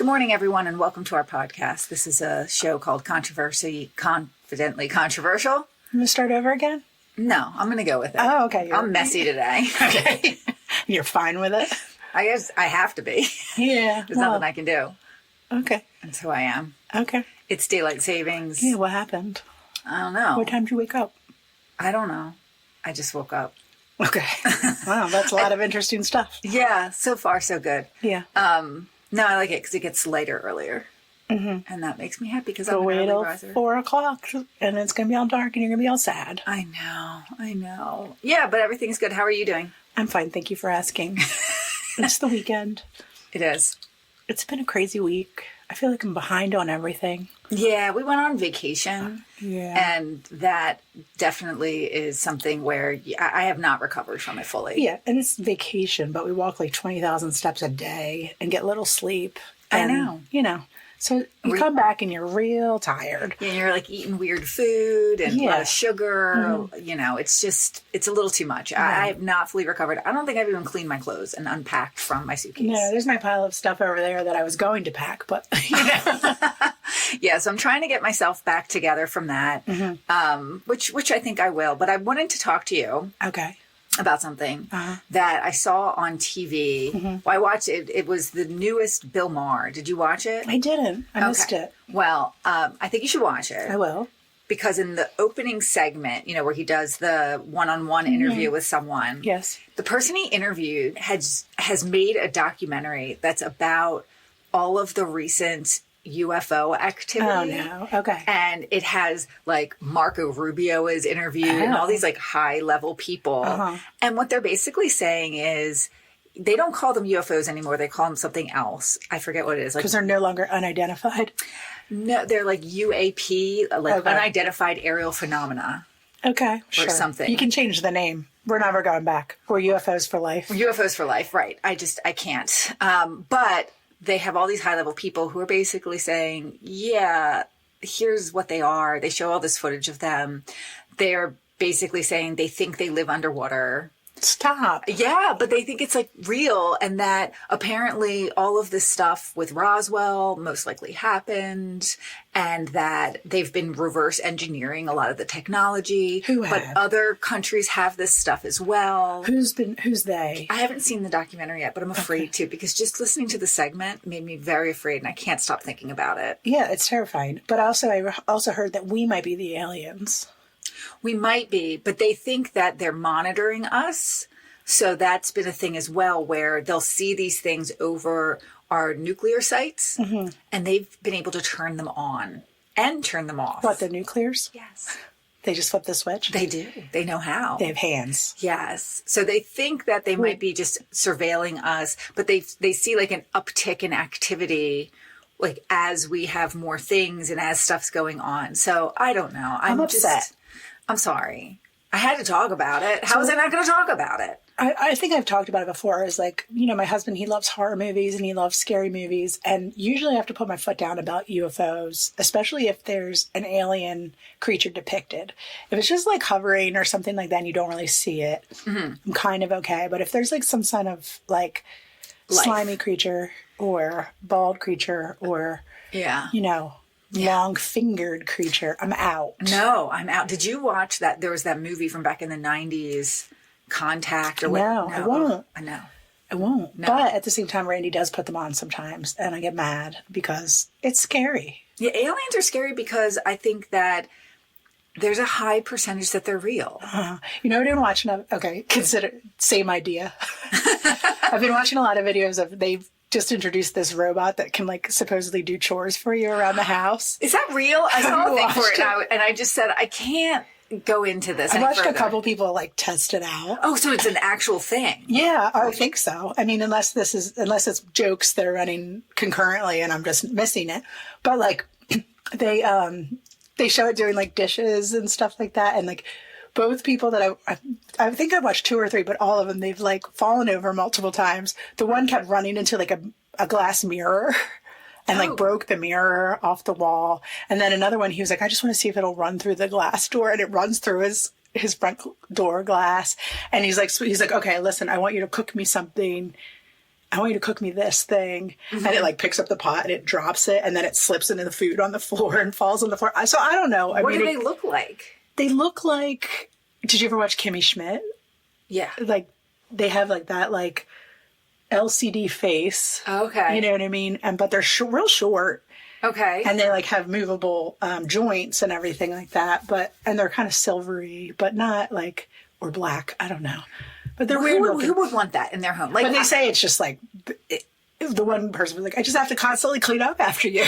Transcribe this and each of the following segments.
Good morning, everyone, and welcome to our podcast. This is a show called Controversy, Confidently Controversial. I'm going to start over again? No, I'm going to go with it. Oh, okay. I'm messy today. Okay. You're fine with it? I guess I have to be. Yeah. There's nothing I can do. Okay. That's who I am. Okay. It's daylight savings. Yeah, what happened? I don't know. What time did you wake up? I don't know. I just woke up. Okay. Wow, that's a lot of interesting stuff. Yeah, so far so good. Yeah. No, I like it because it gets lighter earlier. Mm-hmm. And that makes me happy because I'm an wait early till riser. 4 o'clock and it's going to be all dark and you're going to be all sad. I know. Yeah, but everything's good. How are you doing? I'm fine. Thank you for asking. It's the weekend. It is. It's been a crazy week. I feel like I'm behind on everything. Yeah, we went on vacation. Yeah. And that definitely is something where I have not recovered from it fully. Yeah, and it's vacation, but we walk like 20,000 steps a day and get little sleep. And, I know. You know, so you come back and you're real tired. And you're like eating weird food and a lot Yeah. of sugar. Mm-hmm. You know, it's a little too much. Yeah. I have not fully recovered. I don't think I've even cleaned my clothes and unpacked from my suitcase. No, there's my pile of stuff over there that I was going to pack, but, you know. Yeah, so I'm trying to get myself back together from that, which I think I will. But I wanted to talk to you. Okay. About something that I saw on TV. Mm-hmm. Well, I watched it. It was the newest Bill Maher. Did you watch it? I didn't. I missed it. Well, I think you should watch it. I will. Because in the opening segment, you know, where he does the one-on-one interview with someone. Yes. The person he interviewed has made a documentary that's about all of the recent UFO activity. Oh, no. Okay. And it has like Marco Rubio is interviewed and all these like high level people. And what they're basically saying is they don't call them UFOs anymore. They call them something else. I forget what it is. Because they're no longer unidentified. No, they're like UAP, like unidentified aerial phenomena. Okay. Or something. You can change the name. We're never going back. We're UFOs for life. UFOs for life. Right. I can't. But they have all these high-level people who are basically saying, yeah, here's what they are. They show all this footage of them. They're basically saying they think they live underwater. Stop. Yeah, but they think it's like real and that apparently all of this stuff with Roswell most likely happened and that they've been reverse engineering a lot of the technology. Who have? But other countries have this stuff as well. Who's they? I haven't seen the documentary yet, but I'm afraid to because just listening to the segment made me very afraid and I can't stop thinking about it. Yeah, it's terrifying. But I also heard that we might be the aliens. We might be, but they think that they're monitoring us. So that's been a thing as well, where they'll see these things over our nuclear sites and they've been able to turn them on and turn them off. What, the nuclears? Yes. They just flip the switch? They do. They know how. They have hands. Yes. So they think that they might be just surveilling us, but they see like an uptick in activity like as we have more things and as stuff's going on. So I don't know. I'm upset. I'm sorry. I had to talk about it. How was I not going to talk about it? I think I've talked about it before. Is like, you know, my husband, he loves horror movies and he loves scary movies. And usually I have to put my foot down about UFOs, especially if there's an alien creature depicted. If it's just like hovering or something like that and you don't really see it, I'm kind of okay. But if there's like some kind of like slimy creature or bald creature or, you know, long-fingered creature, I'm out. No, I'm out. Did you watch that? There was that movie from back in the 90s, Contact or what? No, I won't. No. I won't. No. But at the same time, Randy does put them on sometimes, and I get mad because it's scary. Yeah, aliens are scary because I think that there's a high percentage that they're real. You know, I've been watching, consider, same idea. I've been watching a lot of videos of, they've just introduced this robot that can like supposedly do chores for you around the house. Is that real? I saw a thing for it and I just said, I can't go into this. I watched a couple people like test it out. Oh, so it's an actual thing. Yeah, I think so. I mean, unless it's jokes that are running concurrently and I'm just missing it. But like they show it doing like dishes and stuff like that. And like both people that I think I've watched 2 or 3, but all of them, they've like fallen over multiple times. The one kept running into like a glass mirror and like broke the mirror off the wall. And then another one, he was like, I just want to see if it'll run through the glass door. And it runs through his front door glass. And he's like, okay, listen, I want you to cook me something I want you to cook me this thing. And it like picks up the pot and it drops it and then it slips into the food on the floor and falls on the floor. So I don't know. What do they look like? They look like, did you ever watch Kimmy Schmidt? Yeah. Like they have like that like LCD face. Okay. You know what I mean? But they're real short. Okay. And they like have movable joints and everything like that. And they're kind of silvery, but not like, or black. I don't know. But they're weird looking. Who would want that in their home? Like, but they say it's just like, the one person was like, I just have to constantly clean up after you.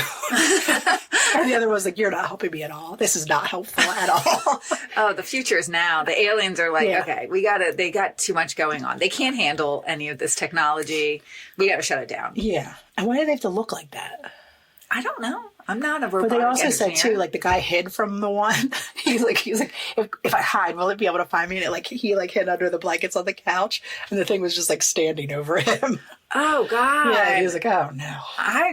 And the other was like, you're not helping me at all. This is not helpful at all. Oh, the future is now. The aliens are like, okay, they got too much going on. They can't handle any of this technology. We got to shut it down. Yeah. And why do they have to look like that? I don't know. I'm not a robotic But they also engineer. said too, like the guy hid from the one. He's like, if I hide, will it be able to find me? And he hid under the blankets on the couch, and the thing was just like standing over him. Oh God! Yeah, he was like, oh no.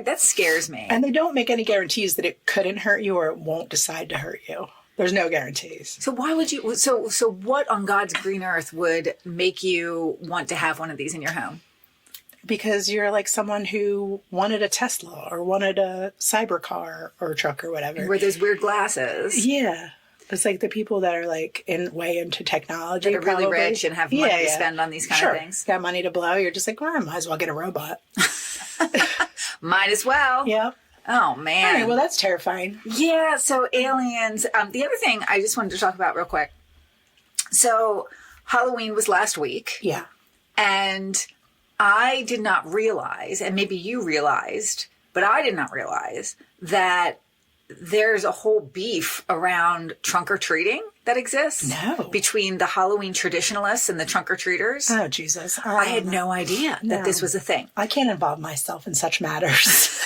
That scares me. And they don't make any guarantees that it couldn't hurt you or it won't decide to hurt you. There's no guarantees. So why would you? So what on God's green earth would make you want to have one of these in your home? Because you're like someone who wanted a Tesla or wanted a cyber car or truck or whatever. Wear those weird glasses. Yeah. It's like the people that are like way into technology. That are really rich and have money to spend on these kind of things. Got money to blow. You're just like, well, I might as well get a robot. Might as well. Yep. Oh, man. All right, well, that's terrifying. Yeah, so aliens. The other thing I just wanted to talk about real quick. So Halloween was last week. Yeah. And I did not realize, and maybe you realized, but I did not realize that there's a whole beef around trunk or treating that exists. No. Between the Halloween traditionalists and the trunk or treaters. Oh, Jesus. I had no idea that this was a thing. I can't involve myself in such matters.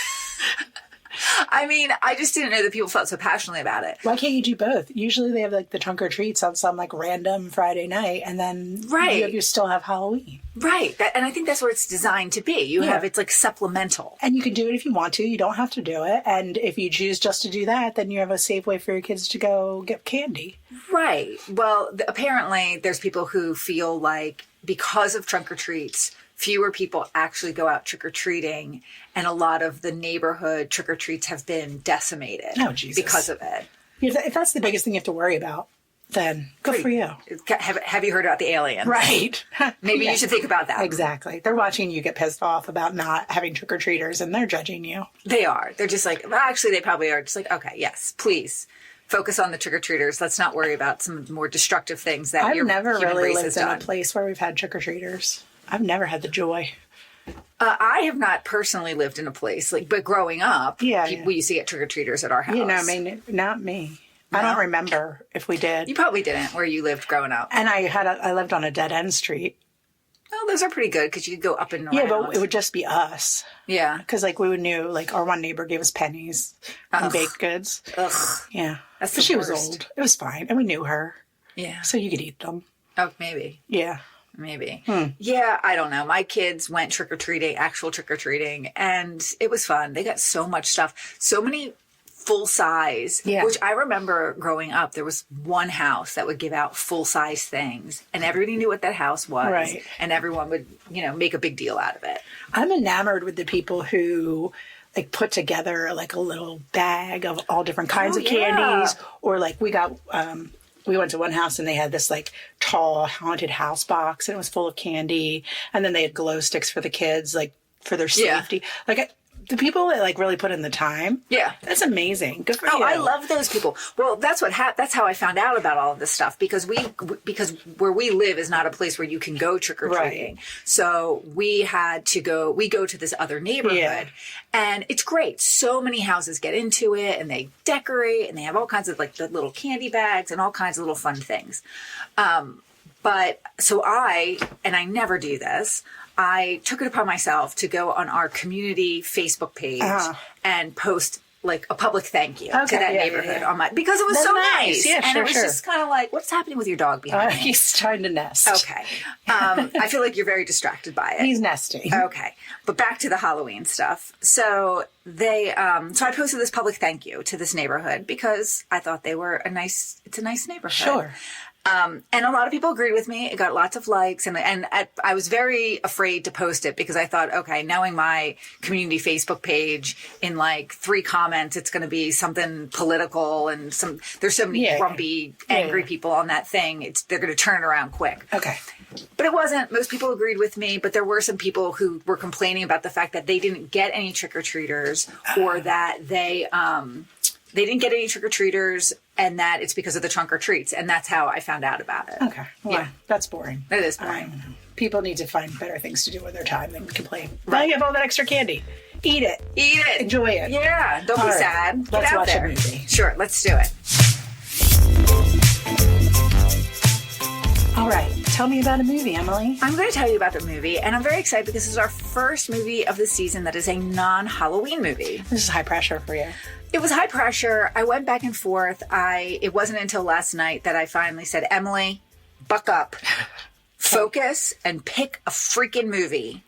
I mean, I just didn't know that people felt so passionately about it. Why can't you do both? Usually they have like the trunk or treats on some like random Friday night, and then you still have Halloween. Right. And I think that's where it's designed to be. It's like supplemental. And you can do it if you want to. You don't have to do it. And if you choose just to do that, then you have a safe way for your kids to go get candy. Right. Well, apparently there's people who feel like because of trunk or treats, fewer people actually go out trick-or-treating, and a lot of the neighborhood trick-or-treats have been decimated because of it. If that's the biggest thing you have to worry about, then good for you. Have you heard about the alien? Right. Maybe you should think about that. Exactly. They're watching you get pissed off about not having trick-or-treaters, and they're judging you. They are. They're just like, well, actually, they probably are just like, okay, yes, please. Focus on the trick-or-treaters. Let's not worry about some more destructive things that your human race has done. I've never really lived in a place where we've had trick-or-treaters. I've never had the joy. I have not personally lived in a place but growing up, we used to get trick-or-treaters at our house. I mean, not me. No? I don't remember if we did. You probably didn't where you lived growing up. And I lived on a dead-end street. Oh, those are pretty good because you could go up and around. Yeah, but it would just be us. Yeah. Because we knew, our one neighbor gave us pennies and baked goods. Ugh. Yeah. That's the she worst. was old. It was fine. And we knew her. Yeah. So you could eat them. Oh, maybe. Yeah. Maybe. Yeah, I don't know. My kids went trick-or-treating, actual trick-or-treating, and it was fun. They got so much stuff. So many full-size, which I remember growing up, there was one house that would give out full-size things, and everybody knew what that house was, right. And everyone would, make a big deal out of it. I'm enamored with the people who put together a little bag of all different kinds of candies, or we got... we went to one house and they had this tall haunted house box and it was full of candy. And then they had glow sticks for the kids, for their safety. The people that really put in the time. Yeah. That's amazing. Good for you. Oh, I love those people. Well, that's that's how I found out about all of this stuff because where we live is not a place where you can go trick-or-treating. Right. So we go to this other neighborhood and it's great. So many houses get into it and they decorate and they have all kinds of the little candy bags and all kinds of little fun things. But so I never do this. I took it upon myself to go on our community Facebook page and post a public thank you to that neighborhood on because it was so nice. Yeah, and it was just kind of what's happening with your dog behind me? He's trying to nest. Okay. I feel like you're very distracted by it. He's nesting. Okay. But back to the Halloween stuff. So so I posted this public thank you to this neighborhood because I thought it's a nice neighborhood. Sure. And a lot of people agreed with me. It got lots of likes, and I was very afraid to post it because I thought, okay, knowing my community Facebook page, in like 3 comments, it's going to be something political, and there's so many grumpy, angry people on that thing. They're going to turn it around quick. Okay. But it wasn't. Most people agreed with me, but there were some people who were complaining about the fact that they didn't get any trick-or-treaters, or that they didn't get any trick-or-treaters, and that it's because of the trunk or treats. And that's how I found out about it. Okay. Well, that's boring. It is boring. People need to find better things to do with their time than complain. Right. Now you have all that extra candy. Eat it. Eat it. Enjoy it. Yeah. Don't be sad. Get Let's out watch there. a movie. Sure. Let's do it. All right. Tell me about a movie, Emily. I'm going to tell you about the movie, and I'm very excited because this is our first movie of the season that is a non-Halloween movie. This is high pressure for you. It was high pressure. I went back and forth. It wasn't until last night that I finally said, Emily, buck up, focus, and pick a freaking movie.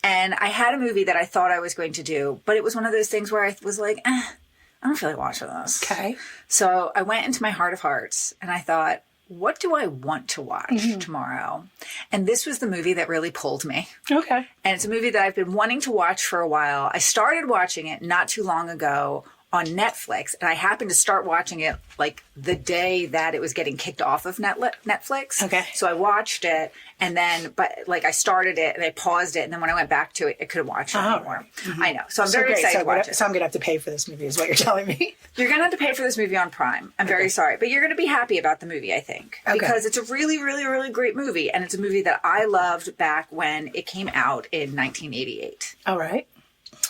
And I had a movie that I thought I was going to do, but it was one of those things where I was like, I don't feel like watching this. Okay. So I went into my heart of hearts, and I thought, what do I want to watch tomorrow? And this was the movie that really pulled me. Okay. And it's a movie that I've been wanting to watch for a while. I started watching it not too long ago on Netflix, and I happened to start watching it like the day that it was getting kicked off of Netflix. Okay. So I watched it, and then, I started it and I paused it, and then when I went back to it, I couldn't watch it anymore. I know. So I'm very excited to watch it. So I'm going to have to pay for this movie, is what you're telling me. You're going to have to pay for this movie on Prime. I'm very sorry, but you're going to be happy about the movie, I think, because it's a really, really, really great movie, and it's a movie that I loved back when it came out in 1988. All right.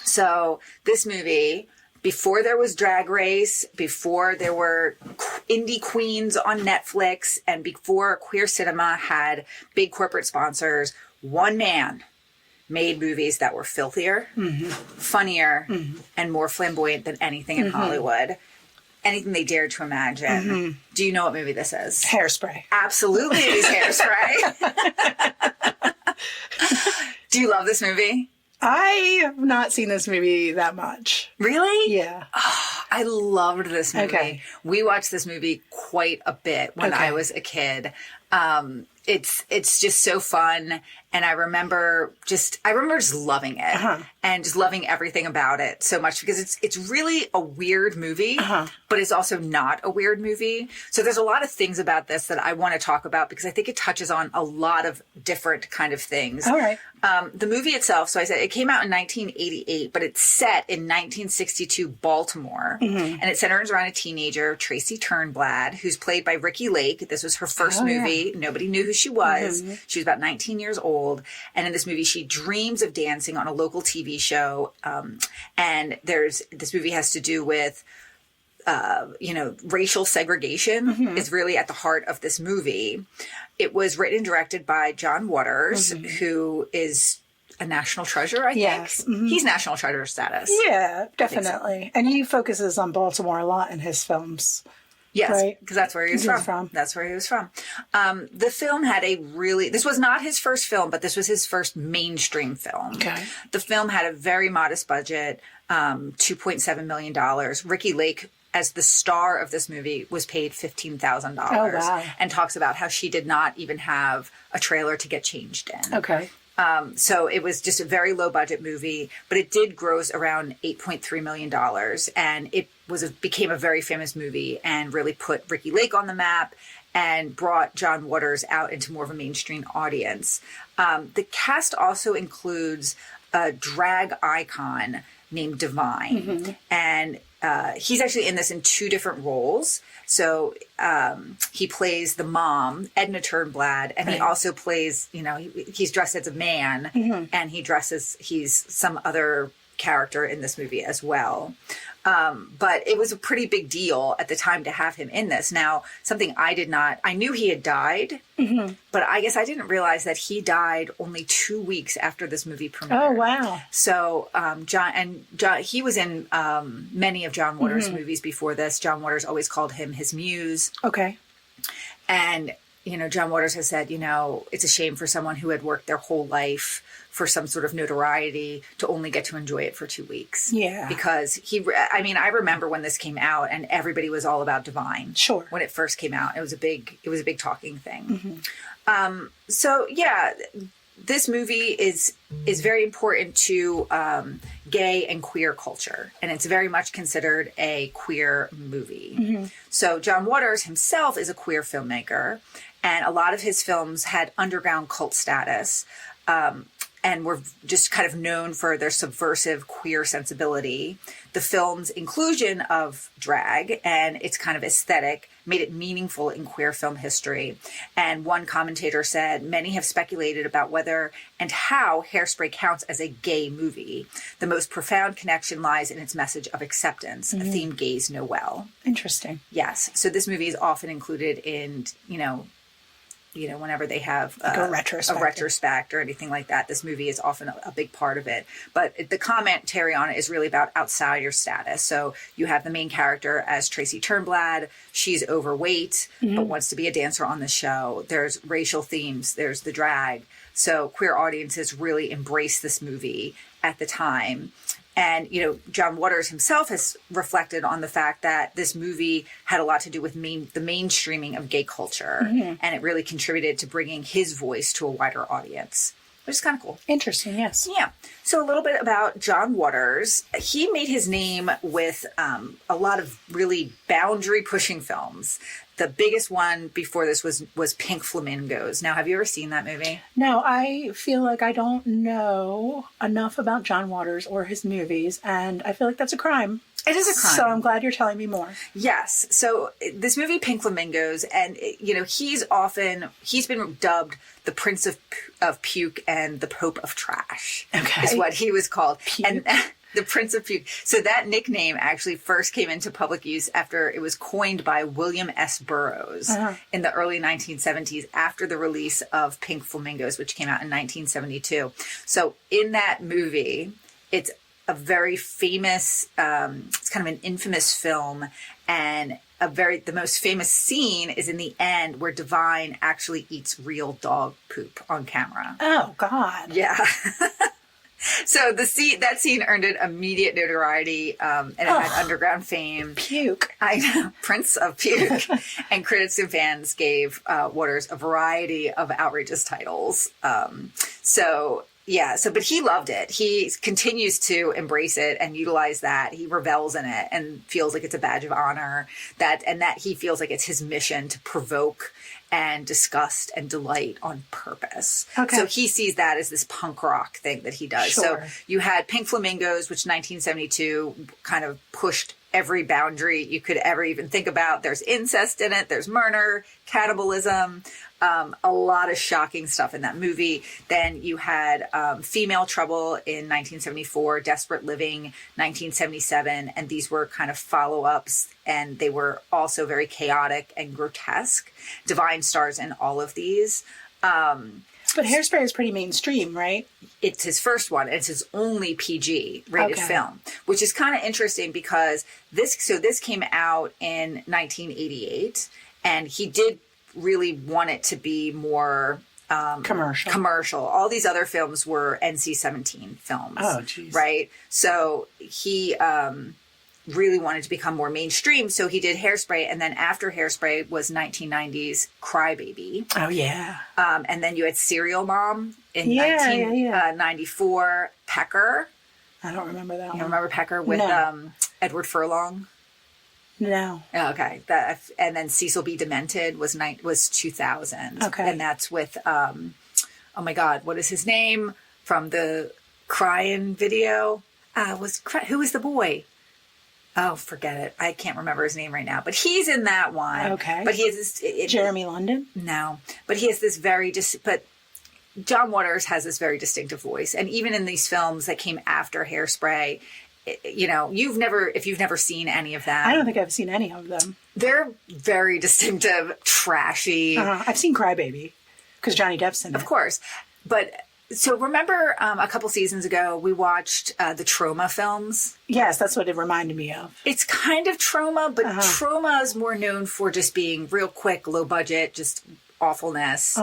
So this movie, before there was Drag Race, before there were indie queens on Netflix, and before queer cinema had big corporate sponsors, one man made movies that were filthier, funnier, and more flamboyant than anything in Hollywood. Anything they dared to imagine. Do you know what movie this is? Hairspray. Absolutely, it is Hairspray. Do you love this movie? I have not seen this movie that much. Really? Yeah. Oh, I loved this movie. Okay. We watched this movie quite a bit when I was a kid. It's just so fun. And I remember just loving it and just loving everything about it so much because it's really a weird movie, but it's also not a weird movie. So there's a lot of things about this that I want to talk about because I think it touches on a lot of different kind of things. All right. The movie itself, so I said it came out in 1988, but it's set in 1962 Baltimore. And it centers around a teenager, Tracy Turnblad, who's played by Ricki Lake. This was her first movie. Yeah. Nobody knew who she was. She was about 19 years old. And in this movie, she dreams of dancing on a local TV show. And this movie has to do with, racial segregation is really at the heart of this movie. It was written and directed by John Waters, who is a national treasure, I think. Yes. He's national treasure status. Yeah, definitely. So. And he focuses on Baltimore a lot in his films. Yes, because that's where he was from. That's where he was from. The film had this was not his first film, but this was his first mainstream film. Okay. The film had a very modest budget, $2.7 million. Ricki Lake, as the star of this movie, was paid $15,000. Oh, wow. And talks about how she did not even have a trailer to get changed in. Okay. So it was just a very low budget movie, but it did gross around $8.3 million. And it became a very famous movie and really put Ricki Lake on the map and brought John Waters out into more of a mainstream audience. The cast also includes a drag icon named Divine. And he's actually in this in 2 different roles. So he plays the mom, Edna Turnblad, and he also plays, he's dressed as a man, and he's some other character in this movie as well. But it was a pretty big deal at the time to have him in this. Now, something I knew he had died, but I guess I didn't realize that he died only 2 weeks after this movie premiered. Oh, wow. So, John, he was in many of John Waters' movies before this. John Waters always called him his muse. Okay. And John Waters has said, it's a shame for someone who had worked their whole life for some sort of notoriety to only get to enjoy it for 2 weeks. Yeah. Because I remember when this came out and everybody was all about Divine. Sure. When it first came out, it was a big talking thing. Mm-hmm. So yeah, this movie is very important to gay and queer culture, and it's very much considered a queer movie. Mm-hmm. So John Waters himself is a queer filmmaker, and a lot of his films had underground cult status. And were just kind of known for their subversive queer sensibility. The film's inclusion of drag and its kind of aesthetic made it meaningful in queer film history. And one commentator said, many have speculated about whether and how Hairspray counts as a gay movie. The most profound connection lies in its message of acceptance, a theme gays know well. Interesting. Yes. So this movie is often included in, whenever they have a retrospect or anything like that, this movie is often a big part of it. But the commentary on it is really about outsider status. So you have the main character as Tracy Turnblad. She's overweight, but wants to be a dancer on the show. There's racial themes. There's the drag. So queer audiences really embraced this movie at the time. And, John Waters himself has reflected on the fact that this movie had a lot to do with the mainstreaming of gay culture. Mm-hmm. And it really contributed to bringing his voice to a wider audience, which is kind of cool. Interesting, yes. Yeah. So a little bit about John Waters. He made his name with a lot of really boundary-pushing films. The biggest one before this was Pink Flamingos. Now, have you ever seen that movie? No, I feel like I don't know enough about John Waters or his movies, and I feel like that's a crime. It is a crime. So I'm glad you're telling me more. Yes. So this movie, Pink Flamingos, and, he's been dubbed the Prince of Puke and the Pope of Trash. Okay. Is what he was called. Puke. And the Prince of Puke. So that nickname actually first came into public use after it was coined by William S. Burroughs in the early 1970s after the release of Pink Flamingos, which came out in 1972. So in that movie, it's a very famous, it's kind of an infamous film, and the most famous scene is in the end where Divine actually eats real dog poop on camera. Oh, God. Yeah. So that scene earned it immediate notoriety, and it had underground fame. Puke. I know, Prince of Puke. And critics and fans gave Waters a variety of outrageous titles. But he loved it. He continues to embrace it and utilize that. He revels in it and feels like it's a badge of honor, that he feels like it's his mission to provoke and disgust and delight on purpose. Okay. So he sees that as this punk rock thing that he does. Sure. So you had Pink Flamingos, which 1972 kind of pushed every boundary you could ever even think about. There's incest in it. There's murder, cannibalism, a lot of shocking stuff in that movie. Then you had Female Trouble in 1974, Desperate Living 1977, and these were kind of follow-ups, and they were also very chaotic and grotesque. Divine stars in all of these. But Hairspray is pretty mainstream, right? It's his first one. It's his only PG rated film, which is kind of interesting because this came out in 1988, and he did really want it to be more commercial. All these other films were NC-17 films. Oh, geez. Right? So he really wanted to become more mainstream, so he did Hairspray, and then after Hairspray was 1990's Crybaby. Oh, yeah. And then you had Serial Mom in 1994, Pecker. I don't remember that one. You remember Pecker with Edward Furlong? No. Oh, okay. And then Cecil B. Demented was 2000. Okay. And that's with, oh my God, what is his name? From the Crying video? Who was the boy? Oh, forget it. I can't remember his name right now. But he's in that one. Okay. But he has this... Jeremy London? No. But he has this but John Waters has this very distinctive voice. And even in these films that came after Hairspray, if you've never seen any of them... I don't think I've seen any of them. They're very distinctive, trashy. I've seen Crybaby, because Johnny Depp's in it. Of course. But... So remember a couple seasons ago, we watched the Trauma films? Yes, that's what it reminded me of. It's kind of Trauma, but Trauma is more known for just being real quick, low budget, just awfulness.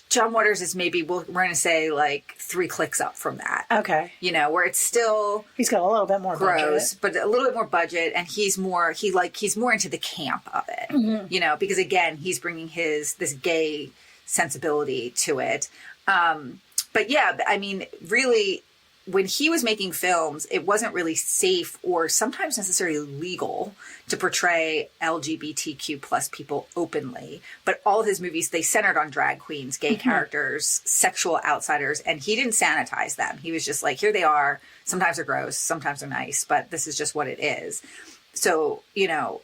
John Waters is maybe, we're going to say like 3 clicks up from that. Okay. You know, where it's still he's got a little bit more gross, budget. but a little bit more budget, and he's more into the camp of it. You know, because again, he's bringing this gay sensibility to it. But yeah, I mean, really, when he was making films, it wasn't really safe or sometimes necessarily legal to portray LGBTQ plus people openly. But all of his movies, they centered on drag queens, gay characters, sexual outsiders, and he didn't sanitize them. He was just like, here they are. Sometimes they're gross, sometimes they're nice, but this is just what it is. So, you know,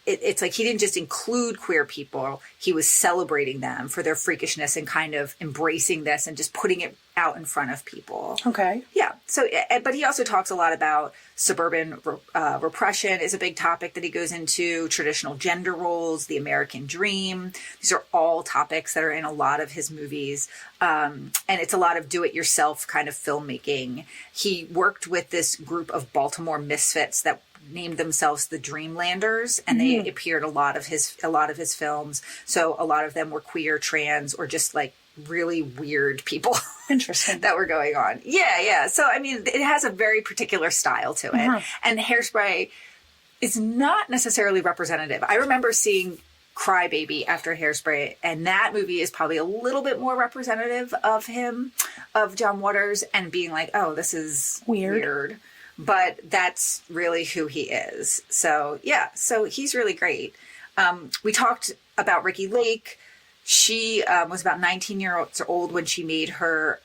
it's like he didn't just include queer people. He was celebrating them for their freakishness and kind of embracing this and just putting it out in front of people. Okay. Yeah. So, but he also talks a lot about suburban repression is a big topic that he goes into, traditional gender roles, the American dream. These are all topics that are in a lot of his movies. And it's a lot of do-it-yourself kind of filmmaking. He worked with this group of Baltimore misfits that named themselves the Dreamlanders, and they appeared a lot of his films. So a lot of them were queer, trans, or just like really weird people. Interesting. that were going on. Yeah. So I mean, it has a very particular style to it, and Hairspray is not necessarily representative. I remember seeing Cry Baby after Hairspray, and that movie is probably a little bit more representative of him, of John Waters, and being like, oh, this is weird. But that's really who he is. So, yeah. So he's really great. We talked about Ricki Lake. She was about 19 years old when she made her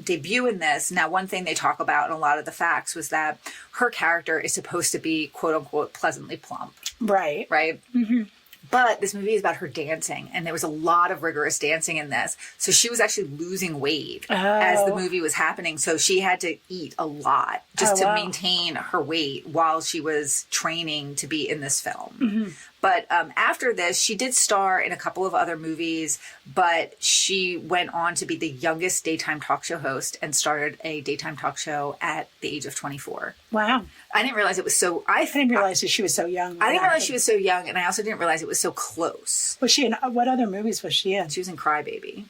debut in this. Now, one thing they talk about in a lot of the facts was that her character is supposed to be, quote unquote, pleasantly plump. Right. Right? Mm-hmm. But this movie is about her dancing, and there was a lot of rigorous dancing in this. So she was actually losing weight as the movie was happening. So she had to eat a lot just to maintain her weight while she was training to be in this film. But after this, she did star in a couple of other movies, but she went on to be the youngest daytime talk show host and started a daytime talk show at the age of 24. Wow. I didn't realize it was so... I didn't realize that she was so young. I didn't realize she was so young, and I also didn't realize it was so close. Was she in... What other movies was she in? She was in Cry Baby.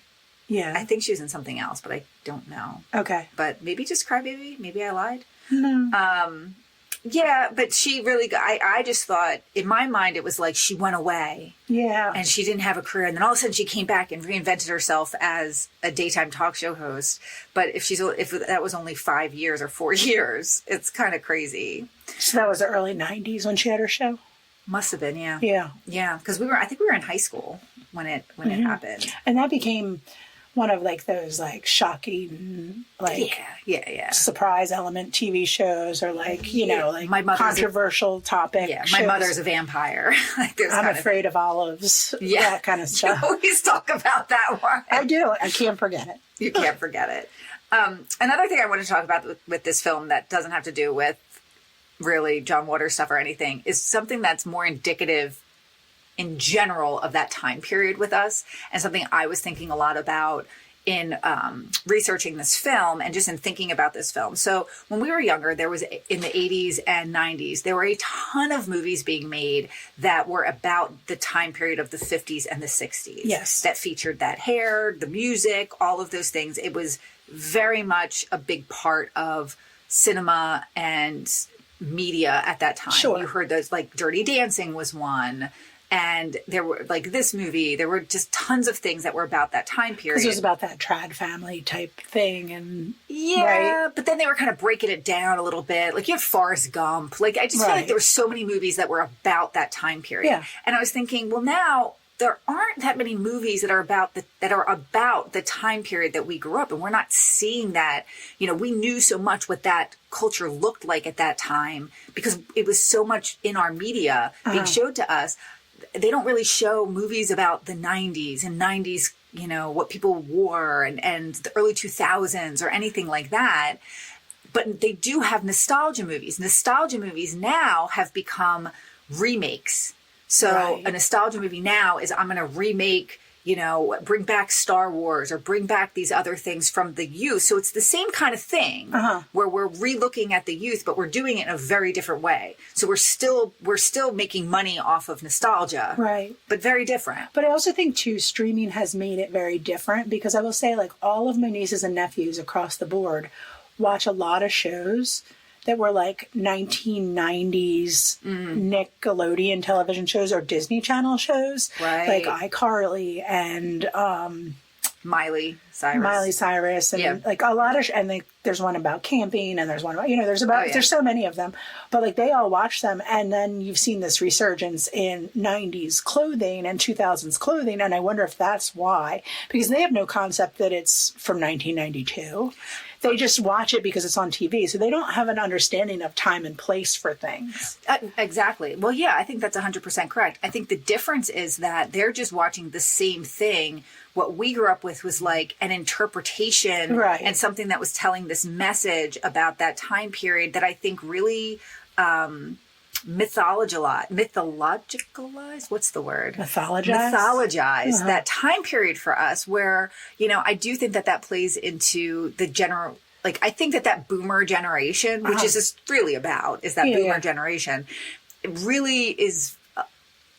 Yeah. I think she was in something else, but I don't know. Okay. But maybe just Cry Baby? Maybe I lied? No. Yeah, but she really... I just thought, in my mind, it was like she went away. Yeah. And she didn't have a career. And then all of a sudden she came back and reinvented herself as a daytime talk show host. But if that was only 5 years or 4 years, it's kind of crazy. So that was the early 90s when she had her show? Must have been, yeah. Yeah. Yeah, because I think we were in high school when it happened. And that became one of like those like shocking, like surprise element TV shows, or like, you know, like controversial topics. Yeah, my mother's a vampire. Like I'm afraid of olives. Yeah. That kind of stuff. You always talk about that one. I do. I can't forget it. You can't forget it. Another thing I want to talk about with this film that doesn't have to do with really John Waters stuff or anything is something that's more indicative in general of that time period with us, and something I was thinking a lot about in researching this film and just in thinking about this film. So when we were younger, there was, in the 80s and 90s, there were a ton of movies being made that were about the time period of the 50s and the 60s. Yes. That featured that hair, the music, all of those things. It was very much a big part of cinema and media at that time. Sure. You heard those, like Dirty Dancing was one. And there were, like this movie, there were just tons of things that were about that time period. Because it was about that trad family type thing. And yeah, right? But then they were kind of breaking it down a little bit. Like you have Forrest Gump. Like I just feel like there were so many movies that were about that time period. Yeah. And I was thinking, well, now there aren't that many movies that are about the time period that we grew up in. We're not seeing that. You know, we knew so much what that culture looked like at that time because it was so much in our media being showed to us. They don't really show movies about the 90s and 90s, you know, what people wore and the early 2000s or anything like that. But they do have nostalgia movies. Nostalgia movies now have become remakes. So a nostalgia movie now is I'm going to remake, bring back Star Wars or bring back these other things from the youth. So it's the same kind of thing where we're re-looking at the youth, but we're doing it in a very different way. So we're still making money off of nostalgia, right? But very different. But I also think too, streaming has made it very different, because I will say, like, all of my nieces and nephews across the board watch a lot of shows that were like 1990s Nickelodeon television shows or Disney Channel shows, right? Like iCarly and Miley Cyrus, and like a lot of and there's one about camping, and there's one about there's so many of them, but like they all watch them. And then you've seen this resurgence in 90s clothing and 2000s clothing, and I wonder if that's why, because they have no concept that it's from 1992. They just watch it because it's on TV. So they don't have an understanding of time and place for things. Exactly. Well, yeah, I think that's 100% correct. I think the difference is that they're just watching the same thing. What we grew up with was like an interpretation, right, and something that was telling this message about that time period that I think really mythologized. What's the word? Mythologize that time period for us, where, I do think that plays into the general, like, I think that boomer generation, which is this really about, is that boomer generation, it really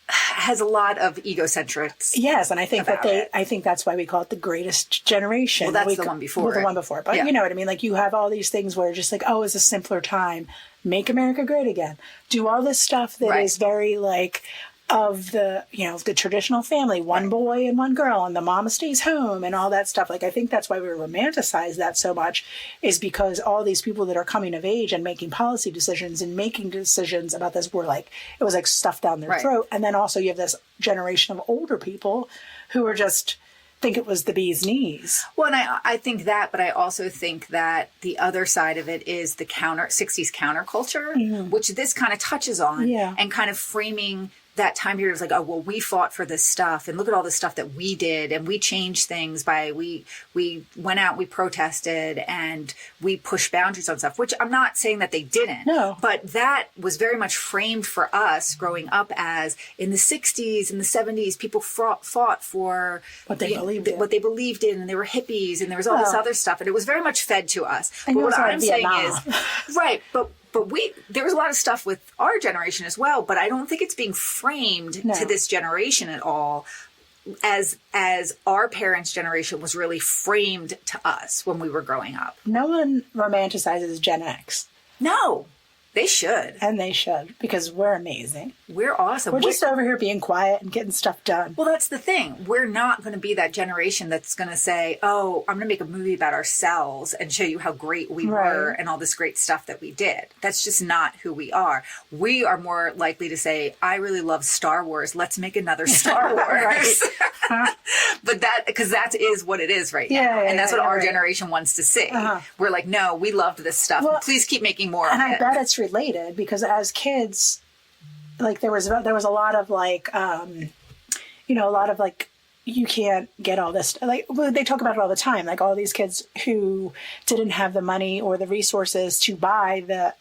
has a lot of egocentrics. Yes, and I think I think that's why we call it the greatest generation. Well, that's the one before. Well, the one before. But you know what I mean? Like, you have all these things where just like, oh, it's a simpler time. Make America great again. Do all this stuff that is very like of the, the traditional family, one boy and one girl, and the mama stays home and all that stuff. Like, I think that's why we romanticize that so much, is because all these people that are coming of age and making policy decisions and making decisions about this were like, it was like stuffed down their throat. And then also you have this generation of older people who are just think it was the bee's knees. Well, and I think that, but I also think that the other side of it is the 60s counterculture, which this kind of touches on, and kind of framing that time period was like, oh, well, we fought for this stuff, and look at all the stuff that we did, and we changed things by, we went out, we protested, and we pushed boundaries on stuff, which I'm not saying that they didn't. No. But that was very much framed for us growing up as, in the 60s and the 70s, people fought for what they believed in, and they were hippies, and there was all this other stuff, and it was very much fed to us. And but what I'm saying Vietnam. is, right, but there was a lot of stuff with our generation as well, but I don't think it's being framed to this generation at all as our parents' generation was really framed to us when we were growing up. No one romanticizes Gen X. No, they should. And they should, because we're amazing. We're awesome. We're just over here being quiet and getting stuff done. Well, that's the thing. We're not going to be that generation that's going to say, oh, I'm going to make a movie about ourselves and show you how great we were and all this great stuff that we did. That's just not who we are. We are more likely to say, I really love Star Wars. Let's make another Star Wars. But because that is what it is right now. And that's what our generation wants to see. We're like, no, we loved this stuff. Well, please keep making more of it. And I bet it's related, because as kids, like there was a lot of like, a lot of like, you can't get all this, like they talk about it all the time, like all these kids who didn't have the money or the resources to buy the,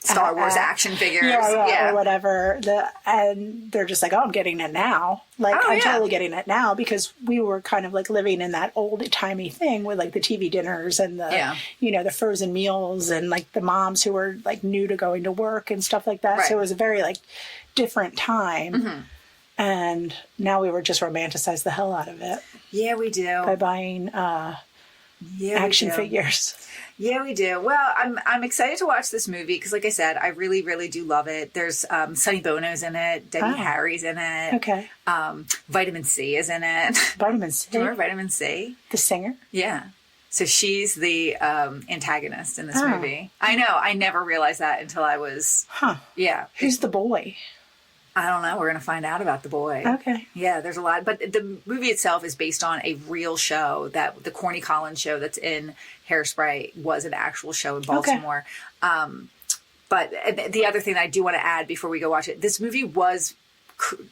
Star Wars action figures, or whatever. And they're just like, oh, I'm getting it now. Like, I'm totally getting it now, because we were kind of like living in that old timey thing with like the TV dinners and the, the frozen meals, and like the moms who were like new to going to work and stuff like that. Right. So it was a very like different time. And now we were just romanticize the hell out of it. Yeah, we do. By buying action figures. Yeah, we do. Well, I'm excited to watch this movie because, like I said, I really, really do love it. There's Sonny Bono's in it. Debbie Harry's in it. Okay. Vitamin C is in it. Vitamin C? Do you remember Vitamin C? The singer? Yeah. So she's the antagonist in this movie. I know. I never realized that until I was... Yeah. Who's the boy? I don't know. We're going to find out about the boy. Okay. Yeah, there's a lot. But the movie itself is based on a real show, that the Corny Collins show that's in Hairspray was an actual show in Baltimore. Okay. But the other thing that I do want to add before we go watch it, this movie was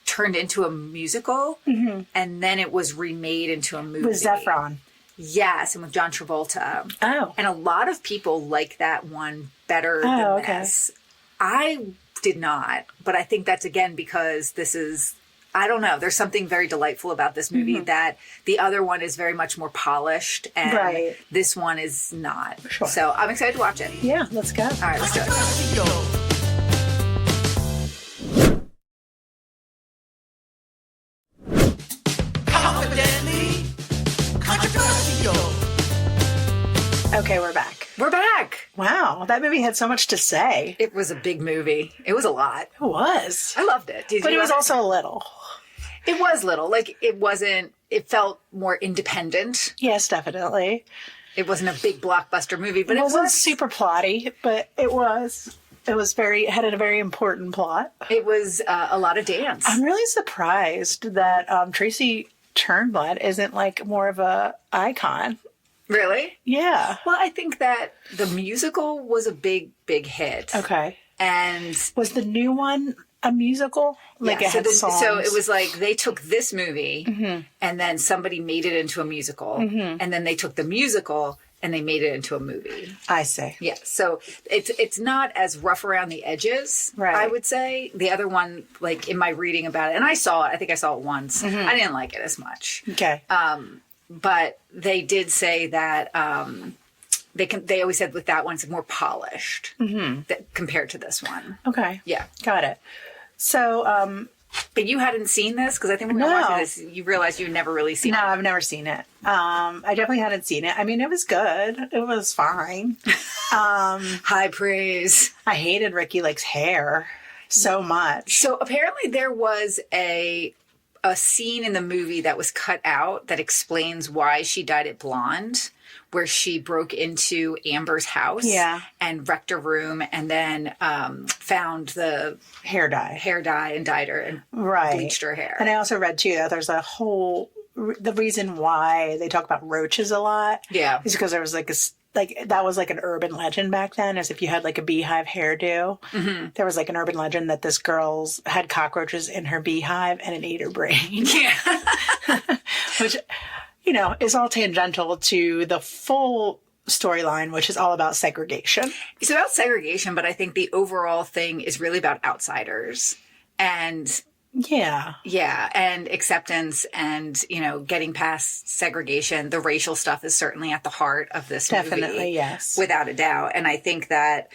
turned into a musical, and then it was remade into a movie. With Zephron. Yes, and with John Travolta. Oh. And a lot of people like that one better than this. I did not, but I think that's again because this is I don't know. There's something very delightful about this movie that the other one is very much more polished, and this one is not. Sure. So I'm excited to watch it. Yeah, let's go. All right, let's do it. Okay, we're back. We're back. Wow, that movie had so much to say. It was a big movie. It was a lot. It was. I loved it. But it was also a little. It was little. Like, it wasn't, it felt more independent. Yes, definitely. It wasn't a big blockbuster movie, but It it wasn't was super plotty, but it was had a very important plot. It was a lot of dance. I'm really surprised that Tracy Turnblad isn't like more of a icon. Really? Yeah. Well, I think that the musical was a big, big hit. Okay. And was the new one a musical? Like it had songs? So it was like they took this movie and then somebody made it into a musical. And then they took the musical and they made it into a movie. I see. Yeah. So it's not as rough around the edges, right. I would say. The other one, like in my reading about it, and I think I saw it once. I didn't like it as much. Okay. But they did say that they always said with that one it's more polished compared to this one. Okay. Yeah. Got it. So, but you hadn't seen this? Because I think when we were watching this, you realized you'd never really seen it. No, I've never seen it. I definitely hadn't seen it. I mean, it was good. It was fine. High praise. I hated Ricky Lake's hair so much. So apparently there was a scene in the movie that was cut out that explains why she dyed it blonde, where she broke into Amber's house and wrecked her room and then found the hair dye and dyed her and bleached her hair. And I also read too that there's the reason why they talk about roaches a lot is because there was that was like an urban legend back then, as if you had like a beehive hairdo. There was like an urban legend that this girl's had cockroaches in her beehive and it ate her brain. Yeah. Which, is all tangential to the full storyline, which is all about segregation. It's about segregation, but I think the overall thing is really about outsiders and and acceptance and, getting past segregation. The racial stuff is certainly at the heart of this movie. Definitely, yes. Without a doubt. And I think that,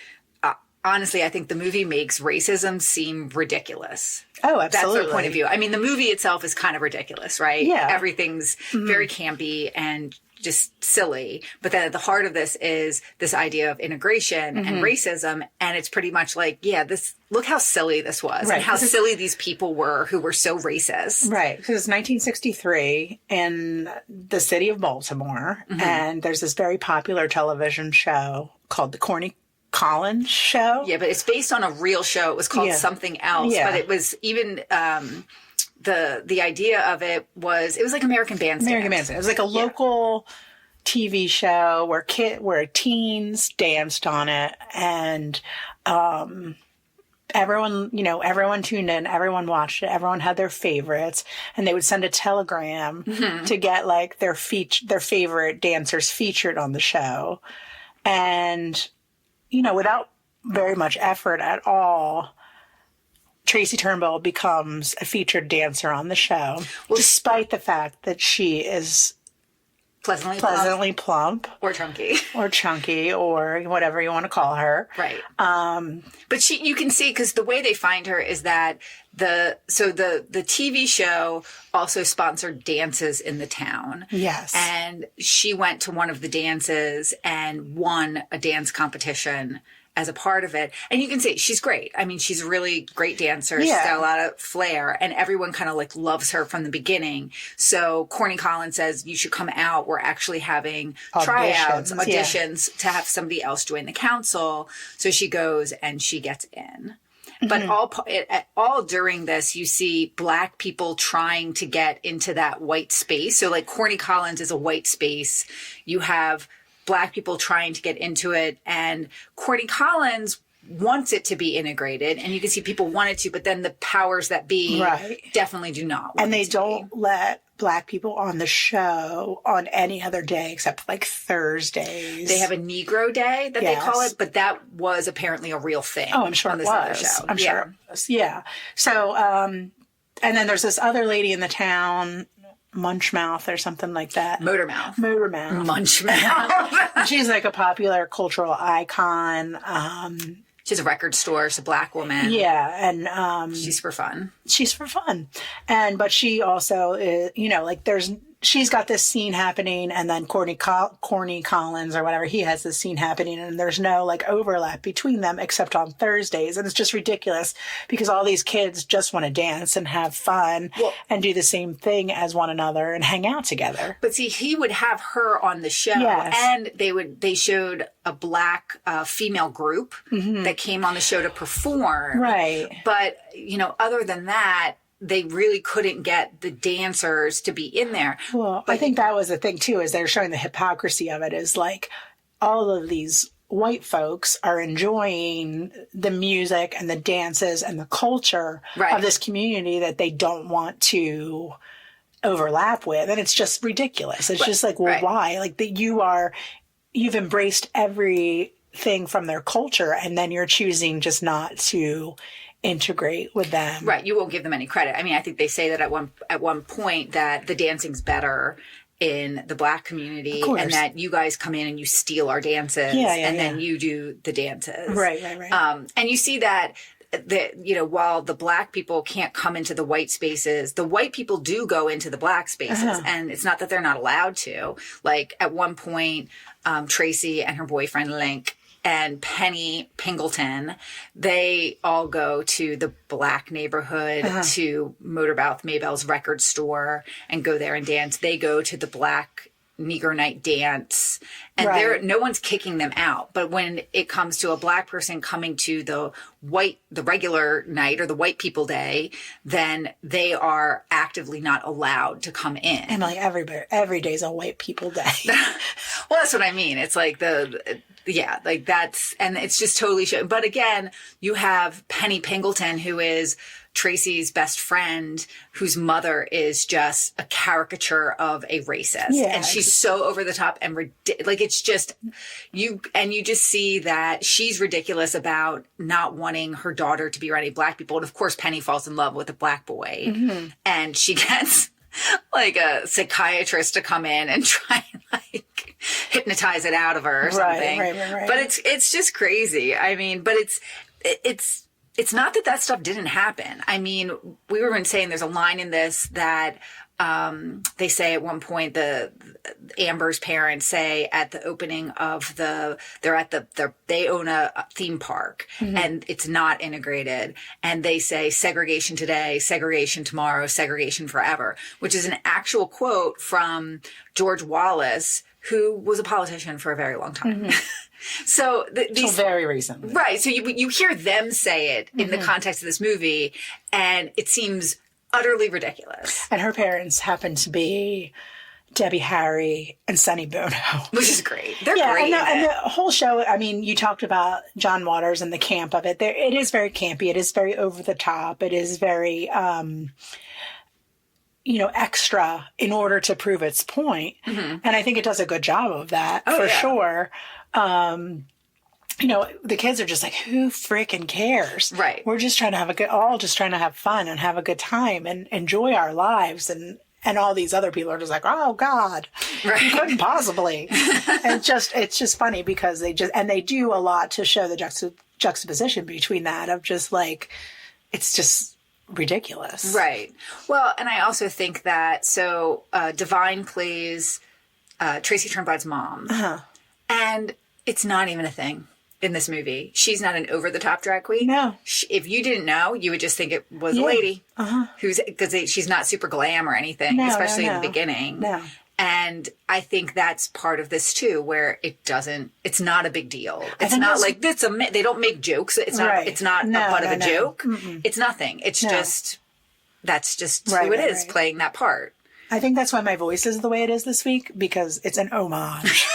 honestly, I think the movie makes racism seem ridiculous. Oh, absolutely. That's their point of view. I mean, the movie itself is kind of ridiculous, right? Yeah. Everything's very campy and just silly. But then at the heart of this is this idea of integration and racism. And it's pretty much like, look how silly this was and how silly these people were who were so racist. Right. Because it's 1963 in the city of Baltimore. And there's this very popular television show called The Corny Collins Show. Yeah, but it's based on a real show. It was called something else. Yeah. But it was even... the idea of it was like American Bandstand. It was like a local TV show where teens danced on it, and everyone tuned in, everyone watched it, everyone had their favorites, and they would send a telegram to get like their favorite dancers featured on the show, and without very much effort at all, Tracy Turnbull becomes a featured dancer on the show, despite the fact that she is pleasantly plump. Or chunky. Or chunky, or whatever you want to call her. Right. But you can see, because the way they find her is that the TV show also sponsored dances in the town. Yes. And she went to one of the dances and won a dance competition as a part of it. And you can see she's great. I mean, she's a really great dancer. She's got a lot of flair, and everyone kind of like loves her from the beginning. So Corny Collins says, you should come out. We're actually having auditions to have somebody else join the council. So she goes and she gets in. But all during this, you see Black people trying to get into that white space. So like Corny Collins is a white space. You have Black people trying to get into it, and Corny Collins wants it to be integrated, and you can see people want it to, but then the powers that be definitely do not want and they don't let Black people on the show on any other day except like Thursdays. They have a Negro Day that they call it, but that was apparently a real thing. Oh, I'm sure on it this was. other show. I'm sure it was. Yeah. So And then there's this other lady in the town, Munchmouth or something like that. Motormouth. Munchmouth. She's like a popular cultural icon. She's a record store. She's a black woman. Yeah, and she's for fun. But she also is, like she's got this scene happening, and then Corny Collins or whatever, he has this scene happening, and there's no like overlap between them except on Thursdays, and it's just ridiculous because all these kids just want to dance and have fun and do the same thing as one another and hang out together. But see, he would have her on the show, and they showed a black female group that came on the show to perform. Right. But other than that, they really couldn't get the dancers to be in there. Well, I think that was the thing too, is they're showing the hypocrisy of it, is like all of these white folks are enjoying the music and the dances and the culture of this community that they don't want to overlap with. And it's just ridiculous. It's just like, well, why? Like you've embraced everything from their culture, and then you're choosing just not to integrate with them. Right. You won't give them any credit. I mean, I think they say that at one point that the dancing's better in the black community, and that you guys come in and you steal our dances, then you do the dances. Right. And you see that while the black people can't come into the white spaces, the white people do go into the black spaces. And it's not that they're not allowed to. Like at one point, Tracy and her boyfriend Link and Penny Pingleton, they all go to the black neighborhood, to Motormouth Maybell's record store, and go there and dance. They go to the black Negro night dance, and no one's kicking them out. But when it comes to a black person coming to the regular night or the white people day, then they are actively not allowed to come in. And like every day's a white people day. Well, that's what I mean. It's like that's, and it's just totally show. But again, you have Penny Pingleton, who is Tracy's best friend, whose mother is just a caricature of a racist. And she's so over the top and it's just you just see that she's ridiculous about not wanting her daughter to be around any black people. And of course, Penny falls in love with a black boy, and she gets like a psychiatrist to come in and try and like hypnotize it out of her or something. Right. But it's just crazy. I mean, but it's not that stuff didn't happen. I mean, we were saying there's a line in this that they say at one point, Amber's parents say at the opening of they own a theme park, and it's not integrated. And they say segregation today, segregation tomorrow, segregation forever, which is an actual quote from George Wallace, who was a politician for a very long time. So these very recently, right? So you hear them say it in the context of this movie, and it seems utterly ridiculous. And her parents happen to be Debbie Harry and Sonny Bono, which is great. They're great. And the whole show. I mean, you talked about John Waters and the camp of it. It is very campy. It is very over the top. It is very extra in order to prove its point. And I think it does a good job of that sure. The kids are just like, who freaking cares? Right. We're just trying to have fun and have a good time and enjoy our lives. And all these other people are just like, oh God, you couldn't possibly. And it's just funny because they do a lot to show the juxtaposition between that of just like, it's just ridiculous. Right. Well, and I also think that, Divine plays Tracy Turnblad's mom. And it's not even a thing in this movie. She's not an over-the-top drag queen. No. If you didn't know, you would just think it was a lady because she's not super glam or anything, especially in the beginning. No. And I think that's part of this too, where it's not a big deal. It's not like they don't make jokes. It's not a butt of a joke. It's nothing. It's just, that's just who it is playing that part. I think that's why my voice is the way it is this week, because it's an homage.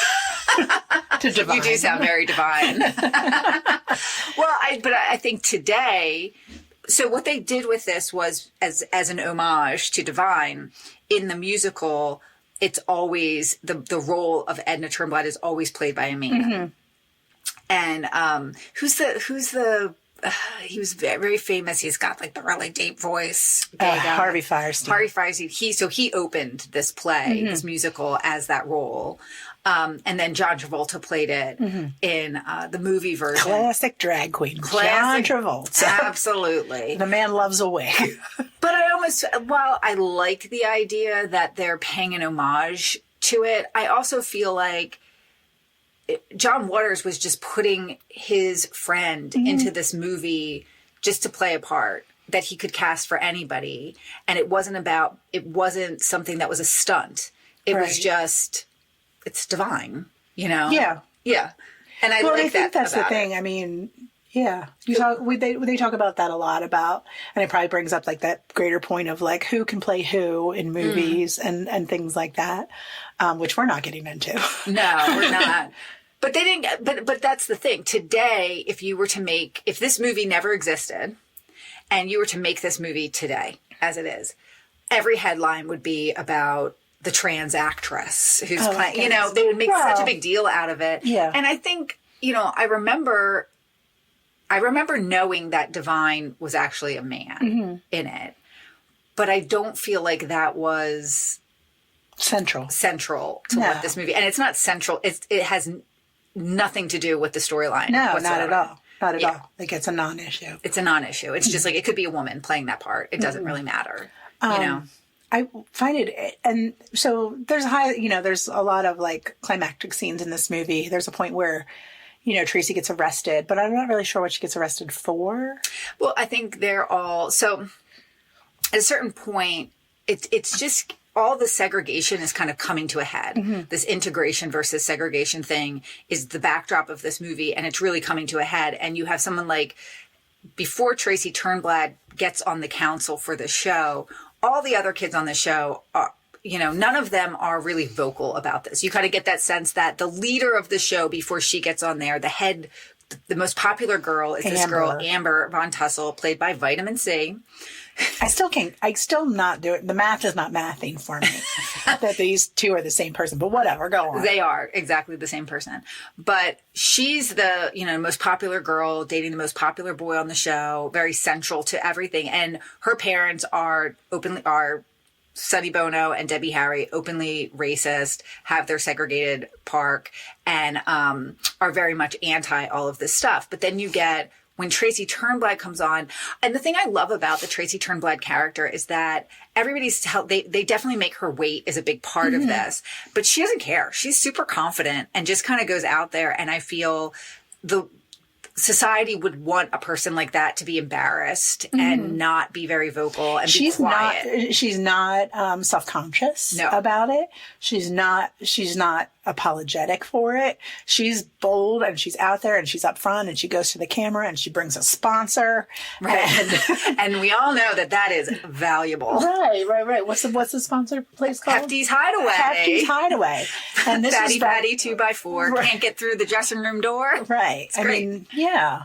To Divine. You do sound very divine. Well, I think today, so what they did with this was as an homage to Divine in the musical, it's always the role of Edna Turnblad is always played by a man. And who's the he was very, very famous. He's got like the really deep voice. Gay guy. Harvey Firestein. Harvey Firestein. He opened this play, this musical, as that role. And then John Travolta played it in the movie version. Classic drag queen. John Travolta. Absolutely. The man loves a wig. But while I like the idea that they're paying an homage to it, I also feel like John Waters was just putting his friend into this movie just to play a part that he could cast for anybody. And it wasn't something that was a stunt. It was just, it's divine, you know? Yeah. Yeah. And I think that's the thing. I mean, yeah. They talk about that a lot and it probably brings up like that greater point of like who can play who in movies and things like that, which we're not getting into. No, we're not. But they didn't. But that's the thing. Today, if this movie never existed, and you were to make this movie today, as it is, every headline would be about the trans actress who's playing. You know, they would make such a big deal out of it. Yeah. And I think, you know, I remember knowing that Divine was actually a man in it, but I don't feel like that was central to what this movie. And it's not central. It has nothing to do with the storyline. No, whatsoever. not at all. Not at all. Like it's a non-issue. It's a non-issue. It's just like it could be a woman playing that part. It doesn't really matter. You know. I find it, and so there's a lot of like climactic scenes in this movie. There's a point where, you know, Tracy gets arrested, but I'm not really sure what she gets arrested for. Well, I think they're all so. At a certain point, it's just. All the segregation is kind of coming to a head. This integration versus segregation thing is the backdrop of this movie, and it's really coming to a head. And you have someone like, before Tracy Turnblad gets on the council for the show, all the other kids on the show are, you know, none of them are really vocal about this. You kind of get that sense that the leader of the show, before she gets on there, the most popular girl is this girl, Amber Von Tussle, played by Vitamin C. I still not do it. The math is not mathing for me that these two are the same person, but whatever, go on. They are exactly the same person. But she's the, you know, most popular girl dating the most popular boy on the show, very central to everything. And her parents are Sonny Bono and Debbie Harry, openly racist, have their segregated park, and are very much anti all of this stuff. But then you get when Tracy Turnblad comes on, and the thing I love about the Tracy Turnblad character is that they definitely make her weight is a big part of this, but she doesn't care. She's super confident and just kind of goes out there. And I feel the society would want a person like that to be embarrassed and not be very vocal and be quiet. She's not self-conscious about it. She's not apologetic for it. She's bold and she's out there and she's up front and she goes to the camera and she brings a sponsor. Right. And we all know that is valuable. Right. What's the sponsor place called? Hefty's Hideaway. Hefty's Hideaway. And this Fatty Patty 2x4 can't get through the dressing room door. Right. I mean, yeah.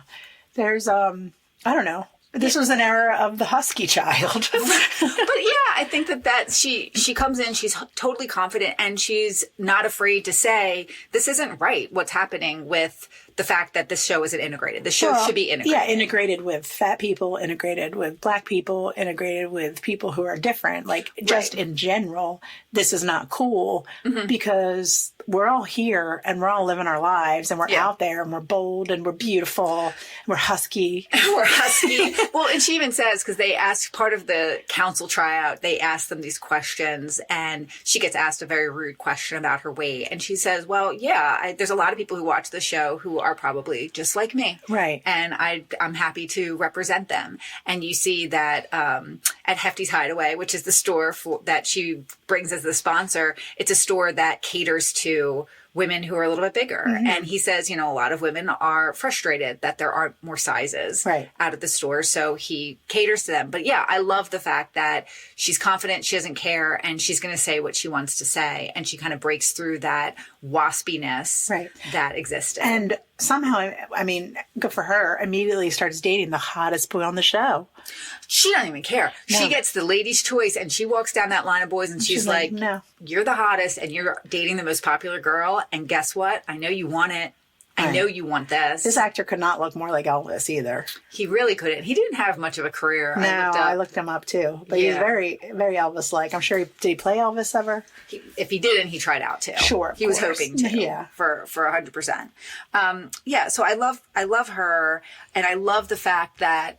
There's I don't know. This was an era of the husky child. But yeah, I think that she comes in, she's totally confident, and she's not afraid to say, this isn't right, what's happening with the fact that this show isn't integrated. The show should be integrated. Yeah, integrated with fat people, integrated with black people, integrated with people who are different. Like, just in general, this is not cool because we're all here and we're all living our lives and we're out there and we're bold and we're beautiful and we're husky. We're husky. Well, and she even says, because they asked part of the council tryout, they asked them these questions and she gets asked a very rude question about her weight. And she says, well, yeah, there's a lot of people who watch the show who are probably just like me. Right. And I'm happy to represent them. And you see that at Hefty's Hideaway, which is the store that she brings as the sponsor, it's a store that caters to women who are a little bit bigger. And he says, you know, a lot of women are frustrated that there aren't more sizes out of the store. So he caters to them. But yeah, I love the fact that she's confident, she doesn't care, and she's going to say what she wants to say. And she kind of breaks through that waspiness that existed. And somehow, I mean, good for her, immediately starts dating the hottest boy on the show. She doesn't even care. No. She gets the ladies' choice and she walks down that line of boys and she's like, no, you're the hottest and you're dating the most popular girl. And guess what? I know you want it. I know you want this. This actor could not look more like Elvis either. He really couldn't. He didn't have much of a career. No, I looked him up too. But he's very, very Elvis-like. I'm sure did he play Elvis ever? If he didn't, he tried out to. Sure, he was hoping to. Yeah, for 100%. So I love her, and I love the fact that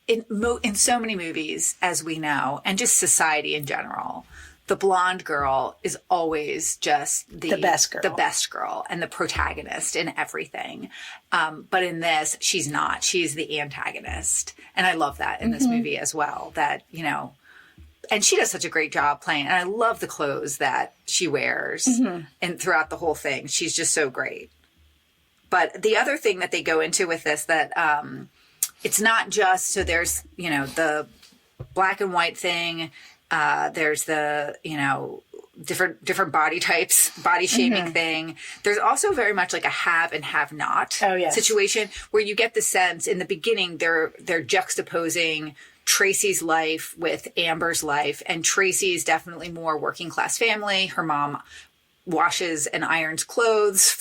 in so many movies, as we know, and just society in general, the blonde girl is always just the best girl and the protagonist in everything. But in this, she's not. She's the antagonist. And I love that in this movie as well, that, and she does such a great job playing. And I love the clothes that she wears and throughout the whole thing. She's just so great. But the other thing that they go into with this, that it's not just, so there's, the black and white thing. There's the, different body types, body shaming thing. There's also very much like a have and have not situation where you get the sense in the beginning, they're juxtaposing Tracy's life with Amber's life, and Tracy's definitely more working class family. Her mom washes and irons clothes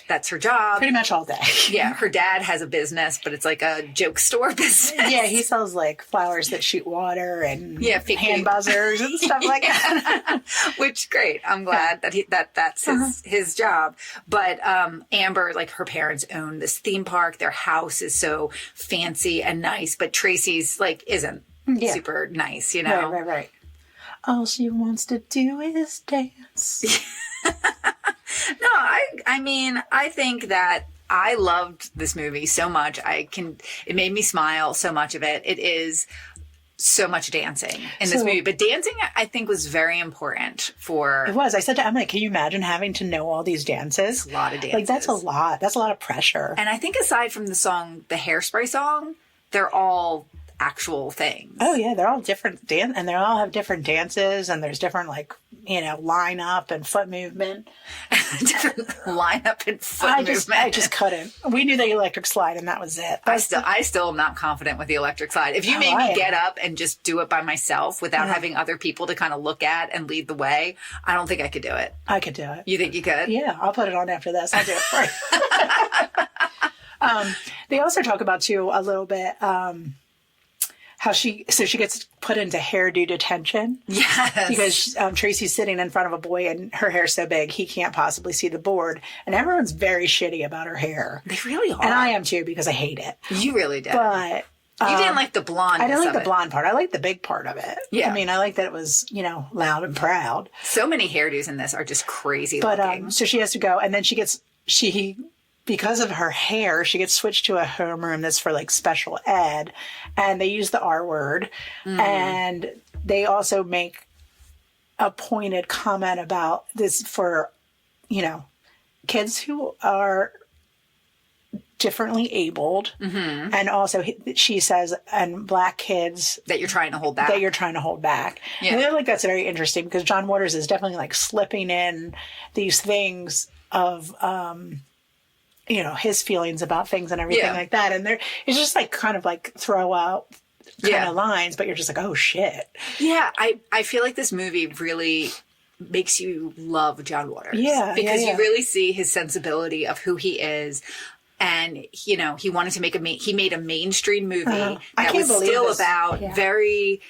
that's her job. Pretty much all day. Yeah. Her dad has a business, but it's like a joke store business. Yeah. He sells like flowers that shoot water and hand buzzers and stuff like that. Which great. I'm glad that's his job. But Amber, like her parents own this theme park. Their house is so fancy and nice, but Tracy's like isn't super nice, Right. All she wants to do is dance. No, I think that I loved this movie so much. It made me smile, so much of it. It is so much dancing in this movie. But dancing, I think, was very important for... It was. I said to Emily, can you imagine having to know all these dances? A lot of dances. Like, that's a lot. That's a lot of pressure. And I think aside from the Hairspray song, they're all actual things. Oh yeah, they're all different and they all have different dances, and there's different line up and foot movement. Different line up and foot movement. I just couldn't. We knew the electric slide, and that was it. I still am not confident with the electric slide. If you made me get up and just do it by myself without having other people to kind of look at and lead the way, I don't think I could do it. I could do it. You think you could? Yeah, I'll put it on after this. I'll do it for you. They also talk about too a little bit. How she gets put into hairdo detention. Yes. Because Tracy's sitting in front of a boy and her hair's so big he can't possibly see the board. And everyone's very shitty about her hair. They really are. And I am too, because I hate it. You really did. But you didn't like the blonde. I didn't like the blonde part. I liked the big part of it. Yeah. I mean, I like that it was, loud and proud. So many hairdos in this are just crazy looking. But so she has to go, and then because of her hair, she gets switched to a homeroom that's for like special ed, and they use the R word. And they also make a pointed comment about this for, kids who are differently abled. And also she says, and black kids that you're trying to hold back. Yeah. And I think that's very interesting, because John Waters is definitely like slipping in these things of, his feelings about things and everything like that. And it's just like kind of like throw out kind of lines, but you're just like, oh shit. Yeah. I feel like this movie really makes you love John Waters. Yeah. Because you really see his sensibility of who he is. And, he wanted to he made a mainstream movie that was still about very,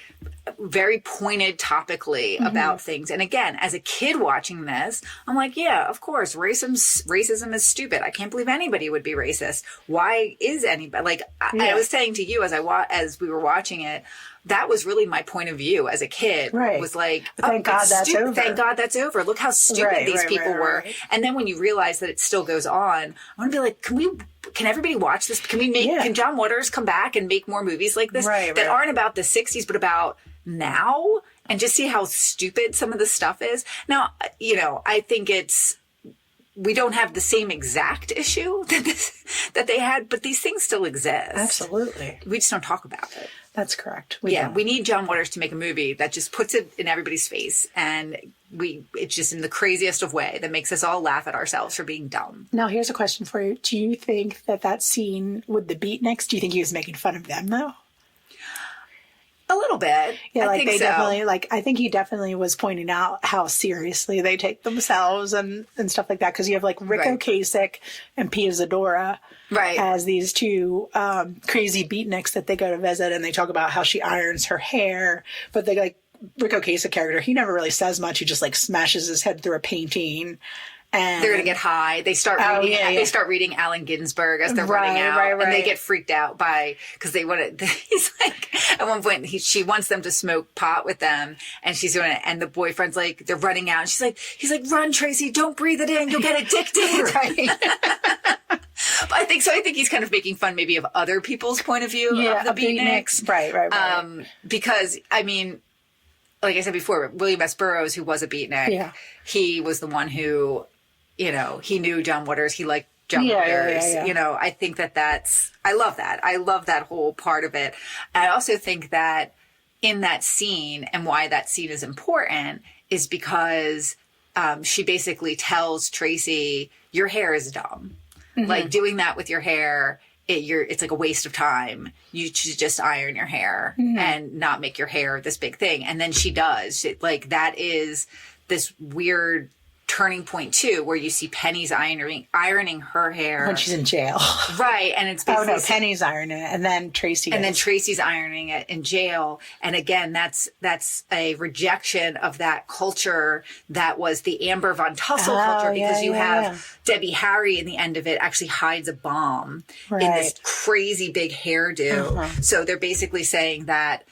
very pointed topically about things. And again, as a kid watching this, I'm like, yeah, of course, racism is stupid. I can't believe anybody would be racist. Why is anybody like, I was saying to you as we were watching it, that was really my point of view as a kid. Right. Was like, thank God that's over. Thank God that's over. Look how stupid these people were. And then when you realize that it still goes on, I want to be like, can everybody watch this? Can John Waters come back and make more movies like this that aren't about the 60s, but about now, and just see how stupid some of the stuff is? Now, I think we don't have the same exact issue that they had, but these things still exist. Absolutely. We just don't talk about it. That's correct. We need John Waters to make a movie that just puts it in everybody's face, and it's just in the craziest of way that makes us all laugh at ourselves for being dumb. Now, here's a question for you. Do you think that scene with the beatniks, do you think he was making fun of them, though? A little bit. Yeah, I like think they so. definitely I think he definitely was pointing out how seriously they take themselves and stuff like that. Because you have like Rick Right. Ocasek and Pia Zadora Right. as these two crazy beatniks that they go to visit, and they talk about how she irons her hair, but they like Rick Ocasek character. He never really says much. He just like smashes his head through a painting. And They're gonna get high. They start reading. yeah. They start reading Allen Ginsberg as they're running out, and they get freaked out because they want to. He's like, at one point, she wants them to smoke pot with them, and she's doing it. And the boyfriend's like, they're running out, and he's like, run, Tracy, don't breathe it in, you'll get addicted. right. But I think he's kind of making fun maybe of other people's point of view of the beatniks, right. Because I mean, like I said before, William S. Burroughs, who was a beatnik, he was the one who. You know, he knew John Waters. He liked John Waters. Yeah. You know, I think I love that. I love that whole part of it. I also think that in that scene, and why that scene is important, is because she basically tells Tracy, your hair is dumb. Mm-hmm. Like, doing that with your hair, it's like a waste of time. You should just iron your hair and not make your hair this big thing. And then she does. That is this weird turning point too, where you see Penny's ironing her hair when she's in jail, right? And it's basically Penny's ironing it, and then Tracy's ironing it in jail. And again, that's a rejection of that culture that was the Amber Von Tussle culture, because you have Debbie Harry in the end of it actually hides a bomb in this crazy big hairdo. So they're basically saying that.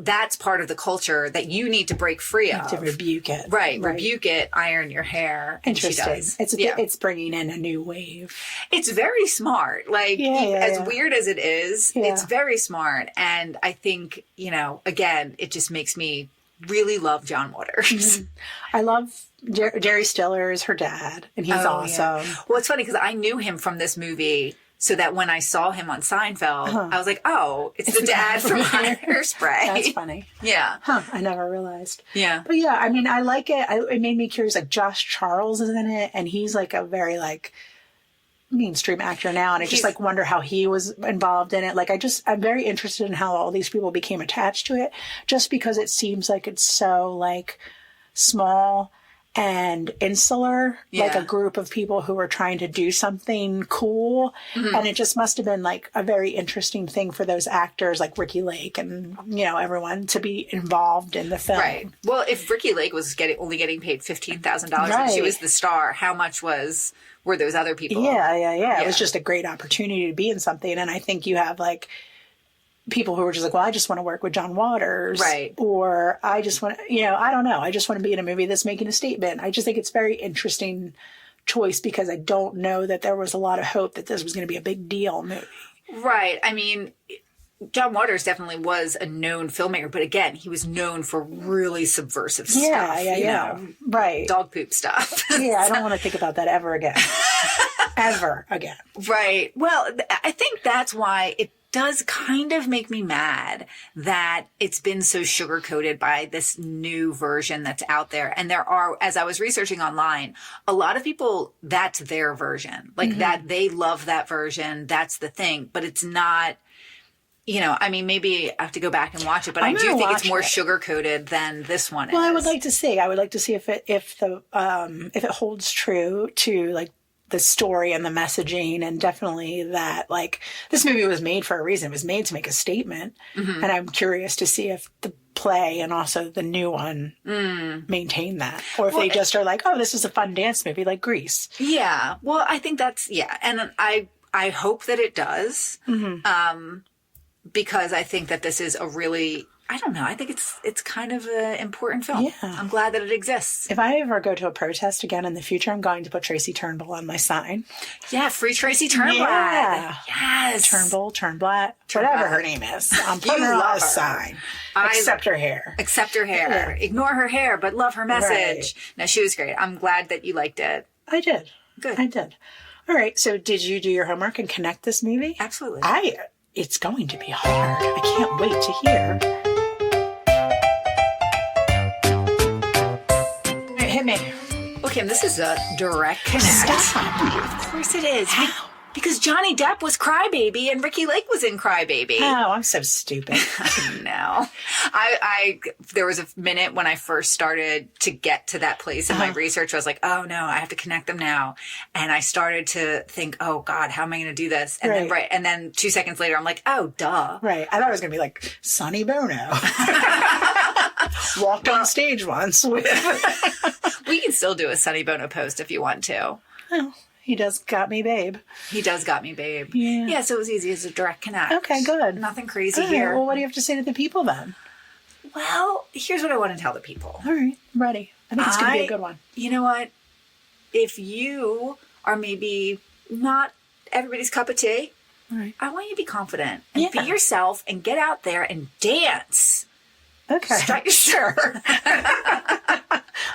That's part of the culture that you need to break free of. To rebuke it. Right. Rebuke it, iron your hair. Interesting. And she does. It's bringing in a new wave. It's very smart. As weird as it is, it's very smart. And I think, again, it just makes me really love John Waters. Mm-hmm. I love Jerry Stiller is her dad, and he's awesome. Yeah. Well, it's funny because I knew him from this movie. So that when I saw him on Seinfeld, I was like, oh, it's the dad from Hairspray. That's funny. Yeah. I never realized. Yeah. But yeah, I mean, I like it. It made me curious. Like, Josh Charles is in it, and he's like a very mainstream actor now. And I just wonder how he was involved in it. I'm very interested in how all these people became attached to it, just because it seems like it's so small and insular, like a group of people who were trying to do something cool. Mm-hmm. And it just must have been a very interesting thing for those actors like Ricky Lake and, everyone to be involed in the film. Right. Well, if Ricky Lake was only getting paid $15,000 and she was the star, how much were those other people? Yeah. It was just a great opportunity to be in something. And I think you have people who are just well, I just want to work with John Waters. Right. Or I just want to, I don't know. I just want to be in a movie that's making a statement. I just think it's very interesting choice because I don't know that there was a lot of hope that this was going to be a big deal movie. Right. I mean, John Waters definitely was a known filmmaker, but again, he was known for really subversive stuff. Yeah. Right. Dog poop stuff. Yeah, I don't want to think about that ever again. Ever again. Right. Well, I think that's why it does kind of make me mad that it's been so sugar-coated by this new version that's out there. And there are, as I was researching online, a lot of people, that's their version. That they love that version. That's the thing. But it's not, maybe I have to go back and watch it, but I do think it's more sugar-coated than this one is. Well, I would like to see if it holds true to the story and the messaging, and definitely that this movie was made for a reason. It was made to make a statement. Mm-hmm. And I'm curious to see if the play and also the new one maintain that, or if they just are oh, this is a fun dance movie like Grease. Yeah. Well, I think that's, and I hope that it does. Mm-hmm. Because I think that this is a really, I don't know, I think it's kind of an important film. Yeah. I'm glad that it exists. If I ever go to a protest again in the future, I'm going to put Tracy Turnbull on my sign. Yeah, free Tracy Turnbull. Yeah. Yes. Turnbull, whatever her name is. I'm putting her on a sign. Except her hair. Except her hair. Yeah. Ignore her hair, but love her message. Right. No, she was great. I'm glad that you liked it. I did. Good. I did. All right. So did you do your homework and connect this movie? Absolutely. It's going to be hard. I can't wait to hear. Hit me. Okay, this is a direct connect. Stop. Of course it is. How? Because Johnny Depp was Crybaby and Ricky Lake was in Crybaby. Oh, I'm so stupid. No. There was a minute when I first started to get to that place in my research. I was like, oh no, I have to connect them now. And I started to think, oh God, how am I going to do this? And and then 2 seconds later, I'm like, oh, duh. Right. I thought it was going to be like Sonny Bono. Walked on stage once with... We can still do a Sonny Bono post if you want to. Oh. He does Got Me Babe. He does Got Me Babe. Yeah. Yeah, so it was easy as a direct connect. Okay, good. Nothing crazy All here. right, well, what do you have to say to the people then? Well, here's what I want to tell the people. All right, I'm ready. I think it's going to be a good one. You know what? If you are maybe not everybody's cup of tea, right. I want you to be confident and be yourself and get out there and dance. Okay. Strut your shirt.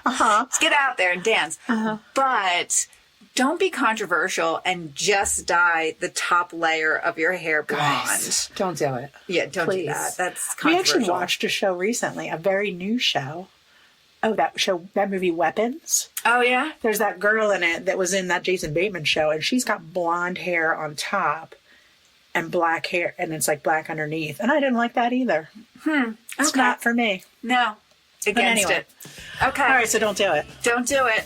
Let's get out there and dance. But don't be controversial and just dye the top layer of your hair blonde. Guys, don't do it. Yeah, don't do that. That's controversial. We actually watched a show recently, a very new show. Oh, that movie Weapons. Oh, yeah? There's that girl in it that was in that Jason Bateman show, and she's got blonde hair on top and black hair, and it's like black underneath. And I didn't like that either. It's not for me. No. Against it. Okay. All right, so don't do it. Don't do it.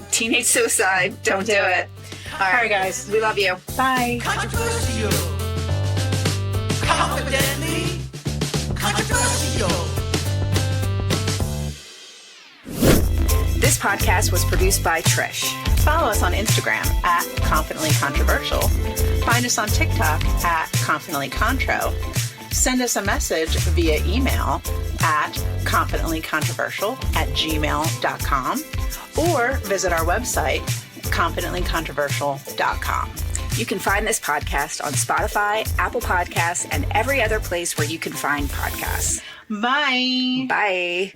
Teenage suicide. Don't do it. All right, guys. We love you. Bye. Controversial. Confidently controversial. This podcast was produced by Trish. Follow us on Instagram at Confidently Controversial. Find us on TikTok at Confidently Contro. Send us a message via email at confidentlycontroversial@gmail.com or visit our website, confidentlycontroversial.com. You can find this podcast on Spotify, Apple Podcasts, and every other place where you can find podcasts. Bye. Bye.